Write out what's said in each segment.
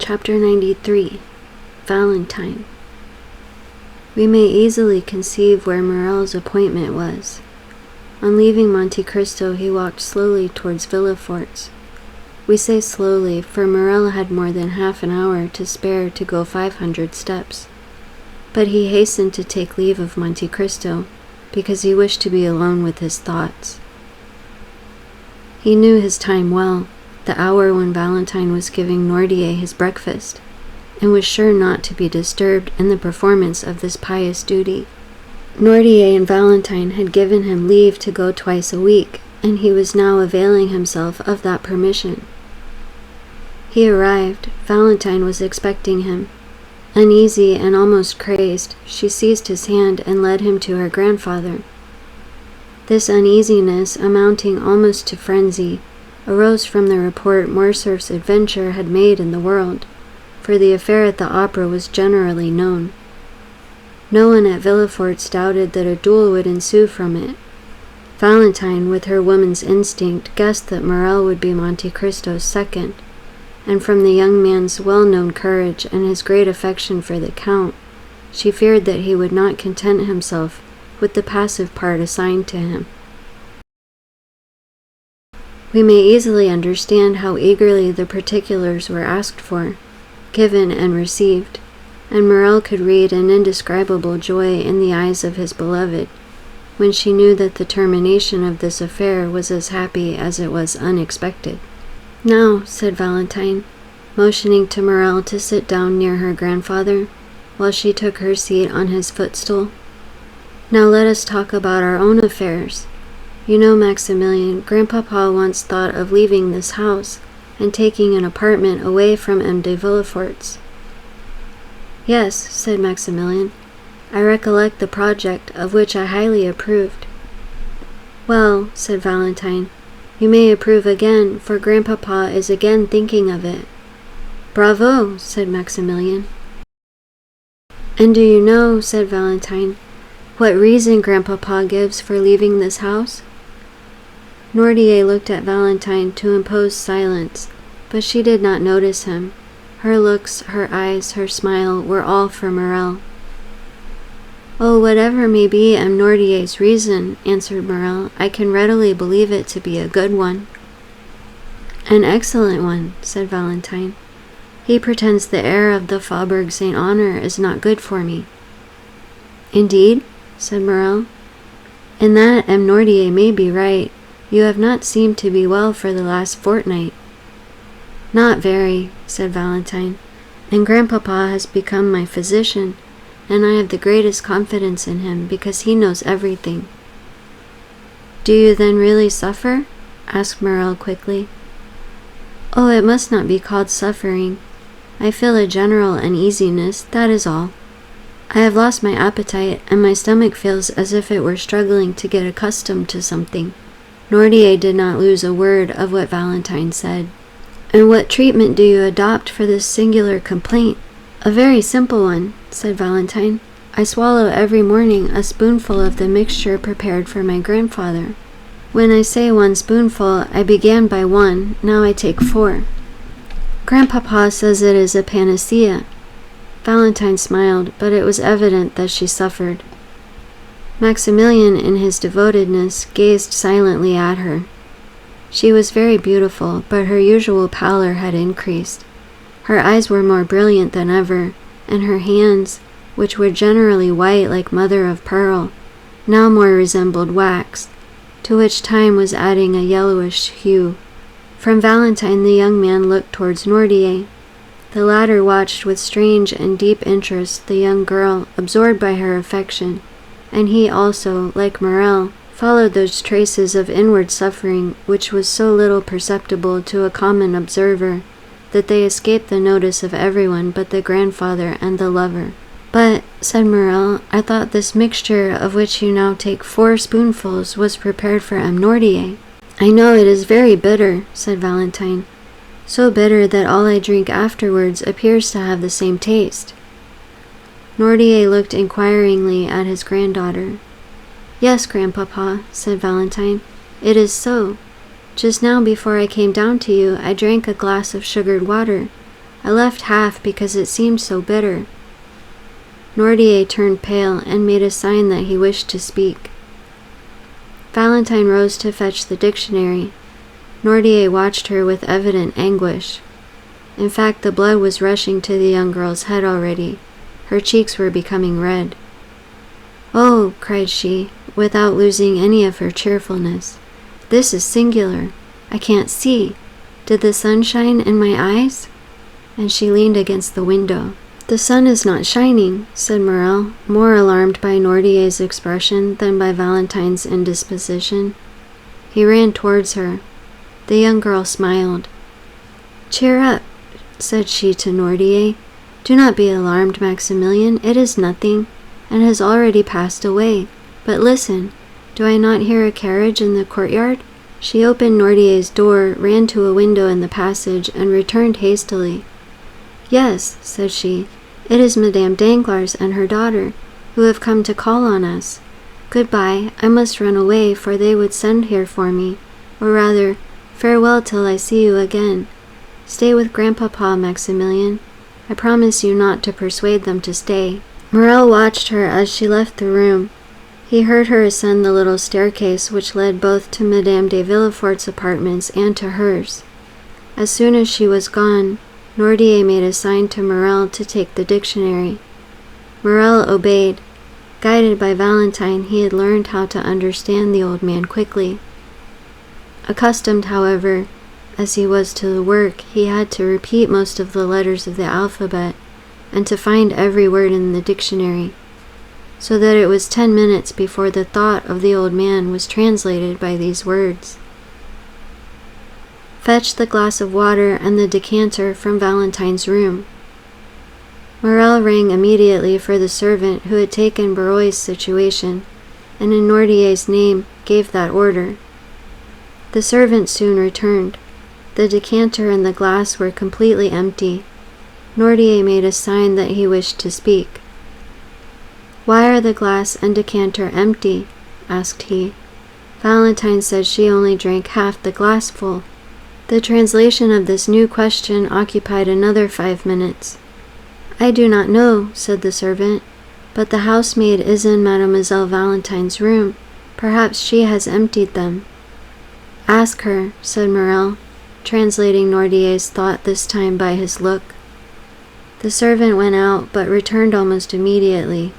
Chapter 93. Valentine. We may easily conceive where Morel's appointment was. On leaving Monte Cristo, he walked slowly towards Villafort's. We say slowly, for Morel had more than half an hour to spare to go 500 steps. But he hastened to take leave of Monte Cristo, because he wished to be alone with his thoughts. He knew his time well, the hour when Valentine was giving Nordier his breakfast, and was sure not to be disturbed in the performance of this pious duty. Nordier and Valentine had given him leave to go twice a week, and he was now availing himself of that permission. He arrived. Valentine was expecting him. Uneasy and almost crazed, she seized his hand and led him to her grandfather. This uneasiness, amounting almost to frenzy, arose from the report Morcerf's adventure had made in the world, for the affair at the opera was generally known. No one at Villafort's doubted that a duel would ensue from it. Valentine, with her woman's instinct, guessed that Morel would be Monte Cristo's second, and from the young man's well-known courage and his great affection for the Count, she feared that he would not content himself with the passive part assigned to him. We may easily understand how eagerly the particulars were asked for, given and received, and Morel could read an indescribable joy in the eyes of his beloved, when she knew that the termination of this affair was as happy as it was unexpected. "Now," said Valentine, motioning to Morel to sit down near her grandfather, while she took her seat on his footstool. "Now let us talk about our own affairs. You know, Maximilian, Grandpapa once thought of leaving this house and taking an apartment away from M. de Villafort's." "Yes," said Maximilian, "I recollect the project, of which I highly approved." "Well," said Valentine, "you may approve again, for Grandpapa is again thinking of it." "Bravo," said Maximilian. "And do you know," said Valentine, "what reason Grandpapa gives for leaving this house?" Nordier looked at Valentine to impose silence, but she did not notice him. Her looks, her eyes, her smile were all for Morel. "Oh, whatever may be M. Nordier's reason," answered Morel, "I can readily believe it to be a good one." "An excellent one," said Valentine. "He pretends the air of the Faubourg Saint-Honor is not good for me." "Indeed?" said Morel. "In that M. Nordier may be right. You have not seemed to be well for the last fortnight." "Not very," said Valentine, "and Grandpapa has become my physician, and I have the greatest confidence in him because he knows everything." "Do you then really suffer?" asked Morel quickly. "Oh, it must not be called suffering. I feel a general uneasiness, that is all. I have lost my appetite, and my stomach feels as if it were struggling to get accustomed to something." Nordier did not lose a word of what Valentine said. "And what treatment do you adopt for this singular complaint?" "A very simple one," said Valentine. "I swallow every morning a spoonful of the mixture prepared for my grandfather. When I say 1 spoonful, I began by 1, now I take 4. Grandpapa says it is a panacea." Valentine smiled, but it was evident that she suffered. Maximilian, in his devotedness, gazed silently at her. She was very beautiful, but her usual pallor had increased. Her eyes were more brilliant than ever, and her hands, which were generally white like mother of pearl, now more resembled wax, to which time was adding a yellowish hue. From Valentine the young man looked towards Nordier. The latter watched with strange and deep interest the young girl, absorbed by her affection, and he also, like Morel, followed those traces of inward suffering which was so little perceptible to a common observer that they escaped the notice of everyone but the grandfather and the lover. "But," said Morel, "I thought this mixture, of which you now take 4 spoonfuls, was prepared for M. Nordier." "I know it is very bitter," said Valentine, "so bitter that all I drink afterwards appears to have the same taste." Nordier looked inquiringly at his granddaughter. "Yes, Grandpapa," said Valentine, "it is so. Just now before I came down to you, I drank a glass of sugared water, I left half because it seemed so bitter." Nordier turned pale and made a sign that he wished to speak. Valentine rose to fetch the dictionary. Nordier watched her with evident anguish. In fact, the blood was rushing to the young girl's head already. Her cheeks were becoming red. "Oh," cried she, without losing any of her cheerfulness, "this is singular. I can't see. Did the sun shine in my eyes?" And she leaned against the window. "The sun is not shining," said Morel, more alarmed by Nordier's expression than by Valentine's indisposition. He ran towards her. The young girl smiled. "Cheer up," said she to Nordier. "Do not be alarmed, Maximilian. It is nothing, and has already passed away. But listen, do I not hear a carriage in the courtyard?" She opened Nordier's door, ran to a window in the passage, and returned hastily. "Yes," said she, "it is Madame Danglars and her daughter, who have come to call on us. Goodbye, I must run away, for they would send here for me, or rather, farewell till I see you again. Stay with Grandpapa, Maximilian. I promise you not to persuade them to stay." Morel watched her as she left the room. He heard her ascend the little staircase which led both to Madame de Villefort's apartments and to hers. As soon as she was gone, Nordier made a sign to Morel to take the dictionary. Morel obeyed. Guided by Valentine, he had learned how to understand the old man quickly. Accustomed, however, as he was to the work, he had to repeat most of the letters of the alphabet, and to find every word in the dictionary, so that it was 10 minutes before the thought of the old man was translated by these words. "Fetch the glass of water and the decanter from Valentine's room." Morel rang immediately for the servant who had taken Barrois's situation, and in Nordier's name gave that order. The servant soon returned. The decanter and the glass were completely empty. Nordier made a sign that he wished to speak. "Why are the glass and decanter empty?" asked he. Valentine said she only drank half the glassful. The translation of this new question occupied another 5 minutes. "I do not know," said the servant, "but the housemaid is in Mademoiselle Valentine's room. Perhaps she has emptied them." "Ask her," said Morel, translating Nordier's thought this time by his look. The servant went out, but returned almost immediately.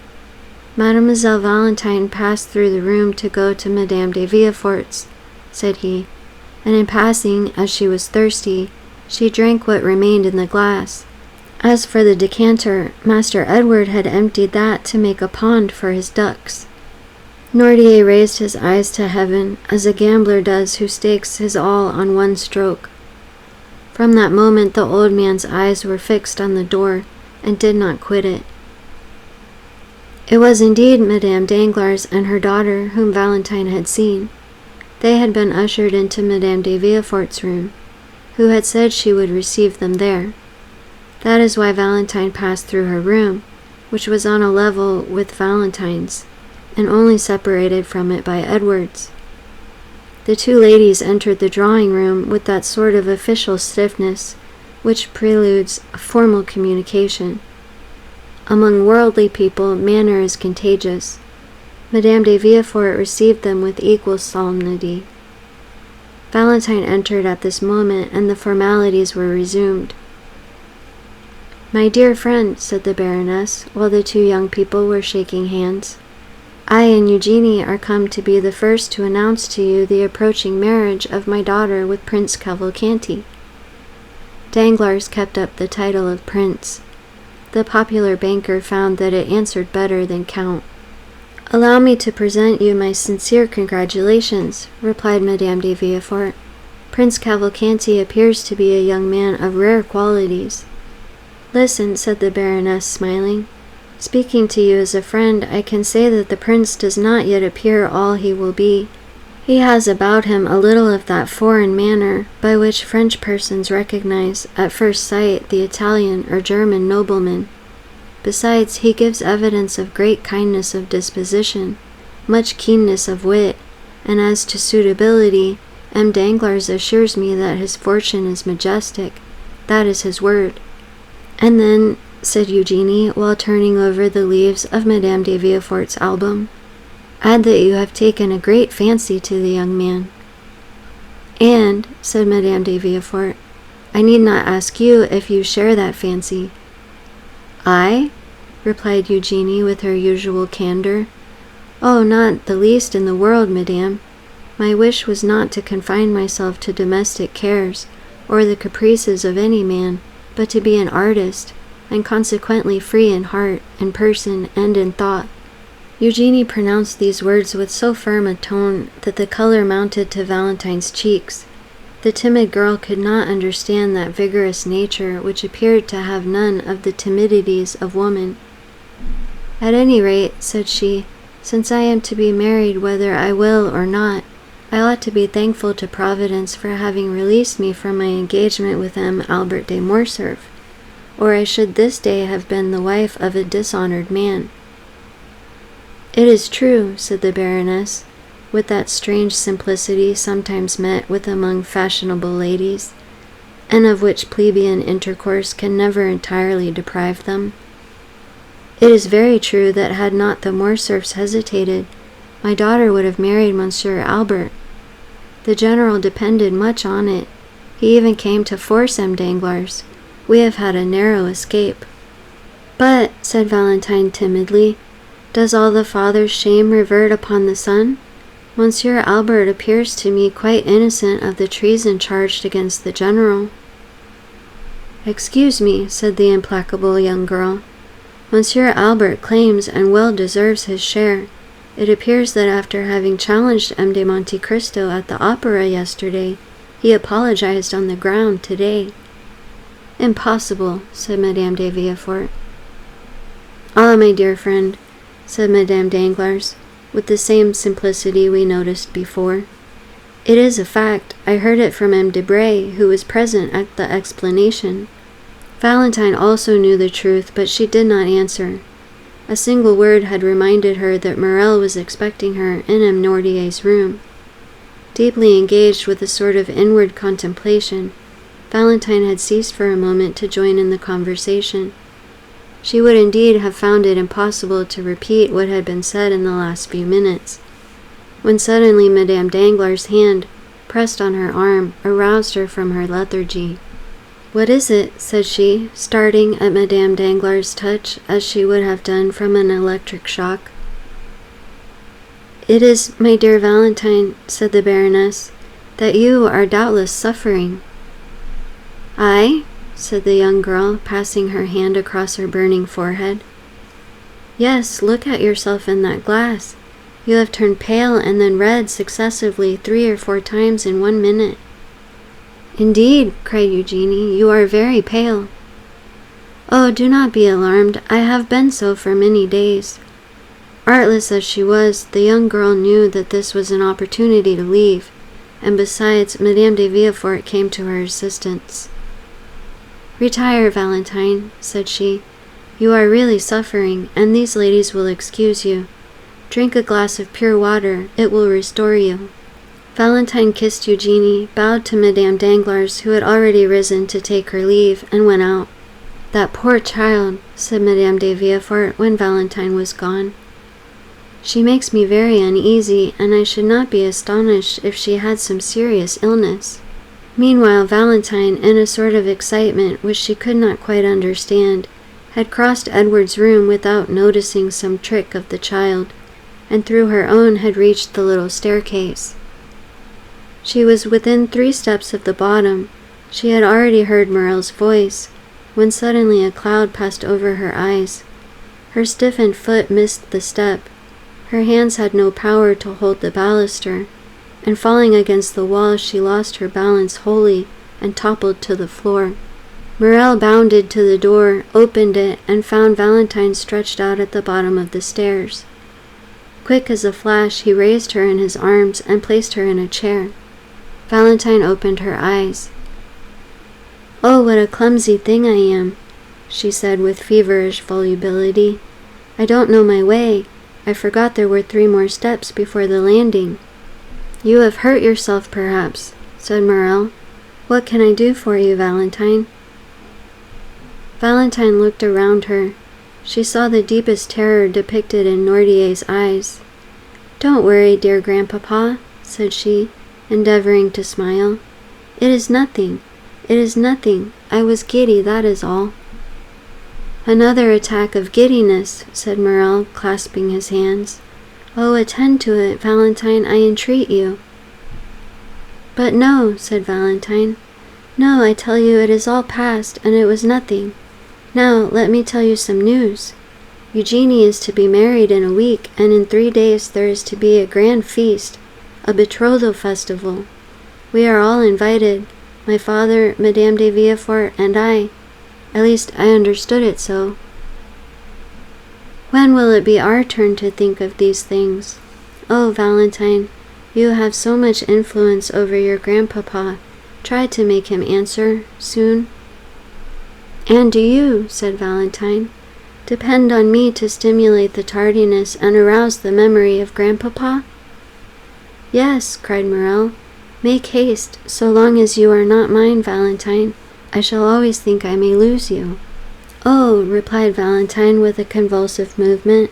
"Mademoiselle Valentine passed through the room to go to Madame de Villefort's," said he, "and in passing, as she was thirsty, she drank what remained in the glass. As for the decanter, Master Edward had emptied that to make a pond for his ducks." Nordier raised his eyes to heaven, as a gambler does who stakes his all on one stroke. From that moment the old man's eyes were fixed on the door, and did not quit it. It was indeed Madame Danglars and her daughter whom Valentine had seen. They had been ushered into Madame de Villefort's room, who had said she would receive them there. That is why Valentine passed through her room, which was on a level with Valentine's, and only separated from it by Edward's. The two ladies entered the drawing-room with that sort of official stiffness which preludes a formal communication. Among worldly people, manner is contagious. Madame de Villefort received them with equal solemnity. Valentine entered at this moment, and the formalities were resumed. "My dear friend," said the Baroness, while the two young people were shaking hands, "I and Eugenie are come to be the first to announce to you the approaching marriage of my daughter with Prince Cavalcanti." Danglars kept up the title of Prince. The popular banker found that it answered better than Count. "Allow me to present you my sincere congratulations," replied Madame de Villefort. "Prince Cavalcanti appears to be a young man of rare qualities." "Listen," said the Baroness, smiling. "Speaking to you as a friend, I can say that the prince does not yet appear all he will be. He has about him a little of that foreign manner by which French persons recognize at first sight the Italian or German nobleman. Besides, he gives evidence of great kindness of disposition, much keenness of wit, and as to suitability, M. Danglars assures me that his fortune is majestic. That is his word. And then, said Eugenie, while turning over the leaves of Madame de Villefort's album, add that you have taken a great fancy to the young man. And, said Madame de Villefort, I need not ask you if you share that fancy. I? Replied Eugenie with her usual candor. Oh, not the least in the world, madame. My wish was not to confine myself to domestic cares, or the caprices of any man, but to be an artist, and consequently free in heart, in person, and in thought. Eugenie pronounced these words with so firm a tone that the color mounted to Valentine's cheeks. The timid girl could not understand that vigorous nature which appeared to have none of the timidities of woman. At any rate, said she, since I am to be married whether I will or not, I ought to be thankful to Providence for having released me from my engagement with M. Albert de Morcerf, or I should this day have been the wife of a dishonored man. It is true, said the Baroness, with that strange simplicity sometimes met with among fashionable ladies, and of which plebeian intercourse can never entirely deprive them. It is very true that had not the Morcerfs hesitated, my daughter would have married Monsieur Albert. The General depended much on it. He even came to force M. Danglars. We have had a narrow escape. But, said Valentine timidly, does all the father's shame revert upon the son? Monsieur Albert appears to me quite innocent of the treason charged against the General. Excuse me, said the implacable young girl. Monsieur Albert claims and well deserves his share. It appears that after having challenged M. de Monte Cristo at the opera yesterday, he apologized on the ground today. Impossible, said Madame de Villefort. Ah, my dear friend, said Madame Danglars, with the same simplicity we noticed before. It is a fact. I heard it from M. Debray, who was present at the explanation. Valentine also knew the truth, but she did not answer. A single word had reminded her that Morrel was expecting her in M. Nordier's room. Deeply engaged with a sort of inward contemplation, Valentine had ceased for a moment to join in the conversation. She would indeed have found it impossible to repeat what had been said in the last few minutes, when suddenly Madame Danglars' hand, pressed on her arm, aroused her from her lethargy. What is it? Said she, starting at Madame Danglars' touch as she would have done from an electric shock. It is, my dear Valentine, said the Baroness, that you are doubtless suffering. I? Said the young girl, passing her hand across her burning forehead. Yes, look at yourself in that glass. You have turned pale and then red successively 3 or 4 times in 1 minute. Indeed, cried Eugenie, you are very pale. Oh, do not be alarmed. I have been so for many days. Artless as she was, the young girl knew that this was an opportunity to leave, and besides, Madame de Villefort came to her assistance. Retire, Valentine, said she. You are really suffering, and these ladies will excuse you. Drink a glass of pure water. It will restore you. Valentine kissed Eugenie, bowed to Madame Danglars, who had already risen to take her leave, and went out. That poor child, said Madame de Villefort when Valentine was gone. She makes me very uneasy, and I should not be astonished if she had some serious illness. Meanwhile, Valentine, in a sort of excitement which she could not quite understand, had crossed Edward's room without noticing some trick of the child, and through her own had reached the little staircase. She was within 3 steps of the bottom. She had already heard Morrel's voice, when suddenly a cloud passed over her eyes. Her stiffened foot missed the step. Her hands had no power to hold the baluster, and falling against the wall she lost her balance wholly and toppled to the floor. Morrel bounded to the door, opened it, and found Valentine stretched out at the bottom of the stairs. Quick as a flash, he raised her in his arms and placed her in a chair. Valentine opened her eyes. "Oh, what a clumsy thing I am," she said with feverish volubility. "I don't know my way. I forgot there were 3 more steps before the landing." "You have hurt yourself, perhaps," said Morrel. "What can I do for you, Valentine?" Valentine looked around her. She saw the deepest terror depicted in Nordier's eyes. "Don't worry, dear Grandpapa," said she, endeavoring to smile. "It is nothing. It is nothing. I was giddy, that is all." "Another attack of giddiness," said Morel, clasping his hands. "Oh, attend to it, Valentine, I entreat you." "But no," said Valentine. "No, I tell you it is all past, and it was nothing. Now, let me tell you some news. Eugenie is to be married in a week, and in 3 days there is to be a grand feast, a betrothal festival. We are all invited, my father, Madame de Villefort, and I. At least, I understood it so. When will it be our turn to think of these things? Oh, Valentine, you have so much influence over your grandpapa. Try to make him answer, soon." "And do you," said Valentine, "depend on me to stimulate the tardiness and arouse the memory of Grandpapa?" "Yes," cried Morel. "Make haste. So long as you are not mine, Valentine, I shall always think I may lose you." "Oh," replied Valentine with a convulsive movement.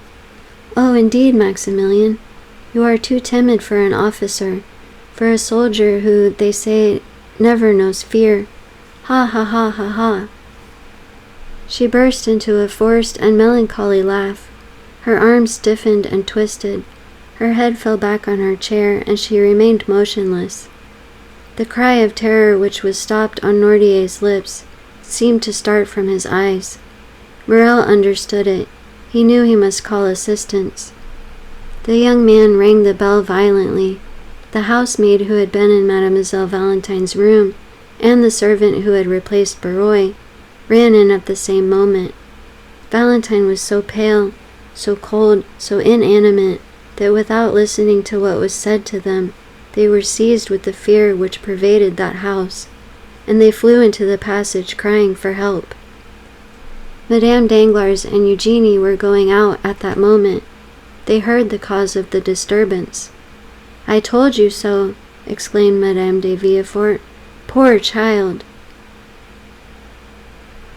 "Oh, indeed, Maximilian, you are too timid for an officer, for a soldier who, they say, never knows fear. Ha, ha, ha, ha, ha." She burst into a forced and melancholy laugh. Her arms stiffened and twisted. Her head fell back on her chair, and she remained motionless. The cry of terror which was stopped on Nordier's lips seemed to start from his eyes. Morel understood it. He knew he must call assistance. The young man rang the bell violently. The housemaid who had been in Mademoiselle Valentine's room, and the servant who had replaced Barrois, ran in at the same moment. Valentine was so pale, so cold, so inanimate, that without listening to what was said to them, they were seized with the fear which pervaded that house, and they flew into the passage crying for help. Madame Danglars and Eugenie were going out at that moment. They heard the cause of the disturbance. "I told you so," exclaimed Madame de Villefort. "Poor child!